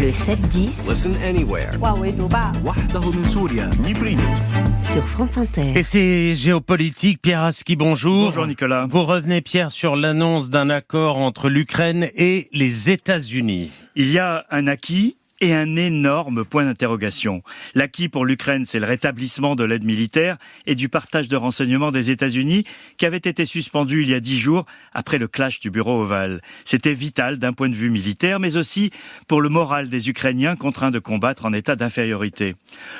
Le 7-10 Listen anywhere. sur France Inter. Et c'est géopolitique. Pierre Aski, bonjour. Bonjour Nicolas. Vous revenez, Pierre, sur l'annonce d'un accord entre l'Ukraine et les États-Unis. Il y a un acquis et un énorme point d'interrogation. L'acquis pour l'Ukraine, c'est le rétablissement de l'aide militaire et du partage de renseignements des États-Unis qui avait été suspendu il y a 10 jours après le clash du bureau ovale. C'était vital d'un point de vue militaire, mais aussi pour le moral des Ukrainiens contraints de combattre en état d'infériorité.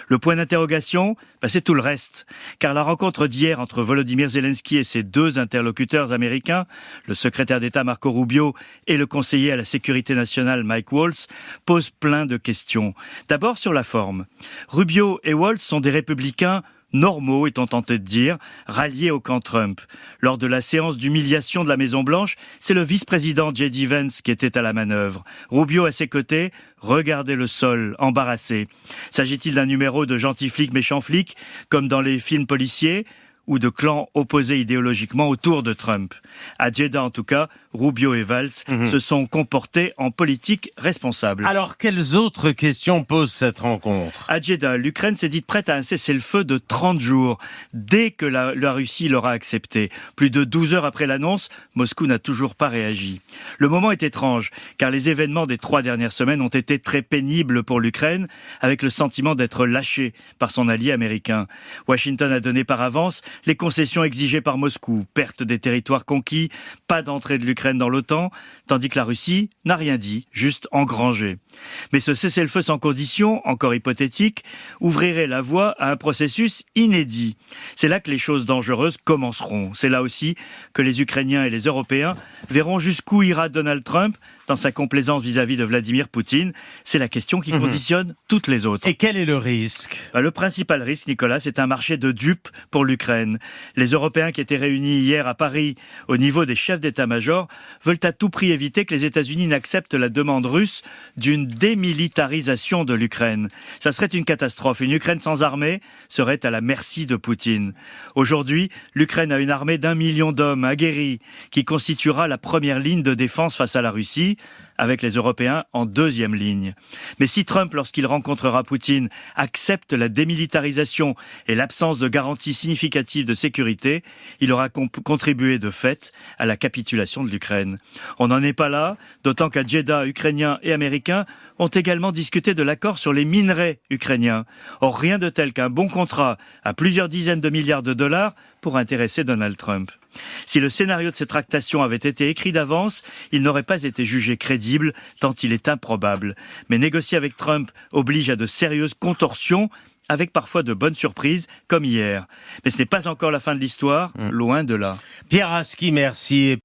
Le point d'interrogation, c'est tout le reste. Car la rencontre d'hier entre Volodymyr Zelensky et ses deux interlocuteurs américains, le secrétaire d'État Marco Rubio et le conseiller à la sécurité nationale Mike Waltz, pose plein de questions. D'abord sur la forme. Rubio et Waltz sont des républicains normaux, est-on tenté de dire, ralliés au camp Trump. Lors de la séance d'humiliation de la Maison-Blanche, c'est le vice-président J.D. Vance qui était à la manœuvre. Rubio à ses côtés regardait le sol, embarrassé. S'agit-il d'un numéro de gentil flic méchant flic, comme dans les films policiers, ou de clans opposés idéologiquement autour de Trump? À Jeddah, en tout cas, Rubio et Valls se sont comportés en politique responsable. Alors, quelles autres questions pose cette rencontre? À Jeddah, l'Ukraine s'est dite prête à un cessez-le-feu de 30 jours, dès que la Russie l'aura accepté. Plus de 12 heures après l'annonce, Moscou n'a toujours pas réagi. Le moment est étrange, car les événements des 3 dernières semaines ont été très pénibles pour l'Ukraine, avec le sentiment d'être lâché par son allié américain. Washington a donné par avance les concessions exigées par Moscou, perte des territoires conquis, pas d'entrée de l'Ukraine dans l'OTAN, tandis que la Russie n'a rien dit, juste engrangé. Mais ce cessez-le-feu sans condition, encore hypothétique, ouvrirait la voie à un processus inédit. C'est là que les choses dangereuses commenceront. C'est là aussi que les Ukrainiens et les Européens verront jusqu'où ira Donald Trump dans sa complaisance vis-à-vis de Vladimir Poutine. C'est la question qui conditionne toutes les autres. Et quel est le risque? Le principal risque, Nicolas, c'est un marché de dupes pour l'Ukraine. Les Européens qui étaient réunis hier à Paris au niveau des chefs d'état-major veulent à tout prix éviter que les États-Unis n'acceptent la demande russe d'une démilitarisation de l'Ukraine. Ça serait une catastrophe. Une Ukraine sans armée serait à la merci de Poutine. Aujourd'hui, l'Ukraine a une armée d'1 million d'hommes aguerris qui constituera la première ligne de défense face à la Russie, avec les Européens en deuxième ligne. Mais si Trump, lorsqu'il rencontrera Poutine, accepte la démilitarisation et l'absence de garanties significatives de sécurité, il aura contribué de fait à la capitulation de l'Ukraine. On n'en est pas là, d'autant qu'à Jeddah, Ukrainiens et Américains ont également discuté de l'accord sur les minerais ukrainiens. Or, rien de tel qu'un bon contrat à plusieurs dizaines de milliards de dollars pour intéresser Donald Trump. Si le scénario de ces tractations avait été écrit d'avance, il n'aurait pas été jugé crédible, tant il est improbable. Mais négocier avec Trump oblige à de sérieuses contorsions, avec parfois de bonnes surprises, comme hier. Mais ce n'est pas encore la fin de l'histoire, loin de là. Pierre Aski, merci.